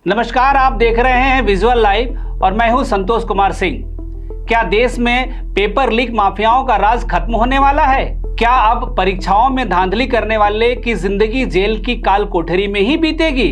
नमस्कार, आप देख रहे हैं विजुअल लाइव और मैं हूं संतोष कुमार सिंह। क्या देश में पेपर लीक माफियाओं का राज खत्म होने वाला है? क्या अब परीक्षाओं में धांधली करने वाले की जिंदगी जेल की काल कोठरी में ही बीतेगी?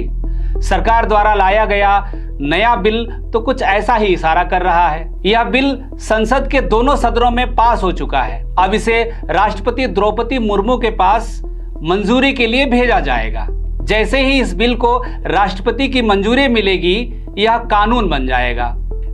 सरकार द्वारा लाया गया नया बिल तो कुछ ऐसा ही इशारा कर रहा है। यह बिल संसद के दोनों सदनों में पास हो चुका है। अब इसे राष्ट्रपति द्रौपदी मुर्मू के पास मंजूरी के लिए भेजा जाएगा। जैसे ही इस बिल को राष्ट्रपति की मंजूरी मिलेगी, यह कानून बन जाएगा।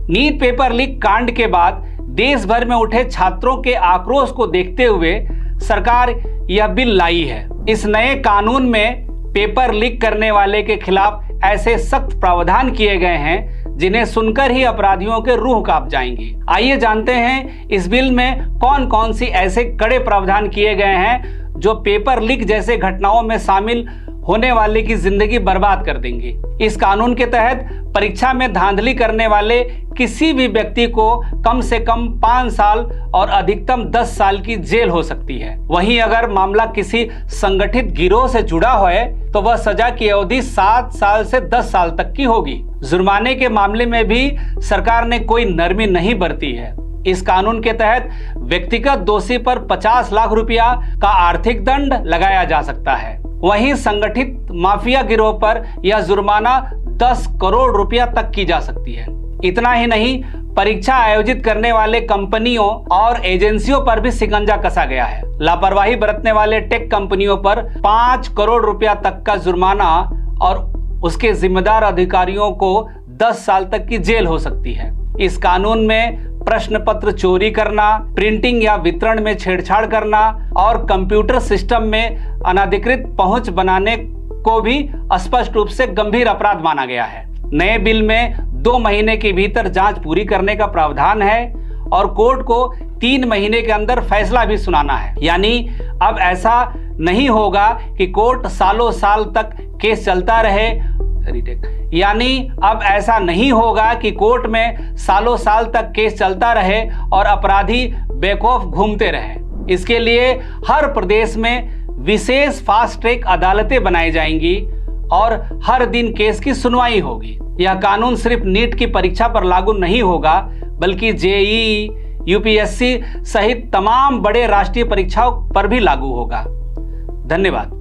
नीट पेपर लीक कांड के बाद देश भर में उठे छात्रों के आक्रोश को देखते हुए सरकार यह बिल लाई है। इस नए कानून में पेपर लीक करने वाले के खिलाफ ऐसे सख्त प्रावधान किए गए हैं जिन्हें सुनकर ही अपराधियों के रूह कांप जाएंगी। आइए जानते हैं इस बिल में कौन कौन सी ऐसे कड़े प्रावधान किए गए हैं जो पेपर लीक जैसे घटनाओं में शामिल होने वाले की जिंदगी बर्बाद कर देंगे। इस कानून के तहत परीक्षा में धांधली करने वाले किसी भी व्यक्ति को कम से कम 5 साल और अधिकतम 10 साल की जेल हो सकती है। वहीं अगर मामला किसी संगठित गिरोह से जुड़ा है तो वह सजा की अवधि 7 साल से 10 साल तक की होगी। जुर्माने के मामले में भी सरकार ने कोई नरमी नहीं बरती है। इस कानून के तहत व्यक्तिगत दोषी पर 50 लाख रुपया का आर्थिक दंड लगाया जा सकता है। वहीं संगठित माफिया गिरोह पर यह जुर्माना 10 करोड़ रुपया तक की जा सकती है। इतना ही नहीं, परीक्षा आयोजित करने वाले कंपनियों और एजेंसियों पर भी शिकंजा कसा गया है। लापरवाही बरतने वाले टेक कंपनियों पर 5 करोड़ रुपया तक का जुर्माना और उसके जिम्मेदार अधिकारियों को 10 साल तक की जेल हो सकती है। इस कानून में प्रश्न पत्र चोरी करना, प्रिंटिंग या वितरण में छेड़छाड़ करना और कंप्यूटर सिस्टम में अनधिकृत पहुंच बनाने को भी स्पष्ट रूप से गंभीर अपराध माना गया है। नए बिल में 2 महीने के भीतर जांच पूरी करने का प्रावधान है और कोर्ट को 3 महीने के अंदर फैसला भी सुनाना है। यानी अब ऐसा नहीं होगा कि कोर्ट सालों साल तक केस चलता रहे सालों साल तक केस चलता रहे और अपराधी बेखौफ घूमते रहे। इसके लिए हर प्रदेश में विशेष फास्ट ट्रैक अदालतें बनाई जाएंगी और हर दिन केस की सुनवाई होगी। यह कानून सिर्फ नीट की परीक्षा पर लागू नहीं होगा, बल्कि जेईई, यूपीएससी सहित तमाम बड़े राष्ट्रीय परीक्षाओं पर भी लागू होगा। धन्यवाद।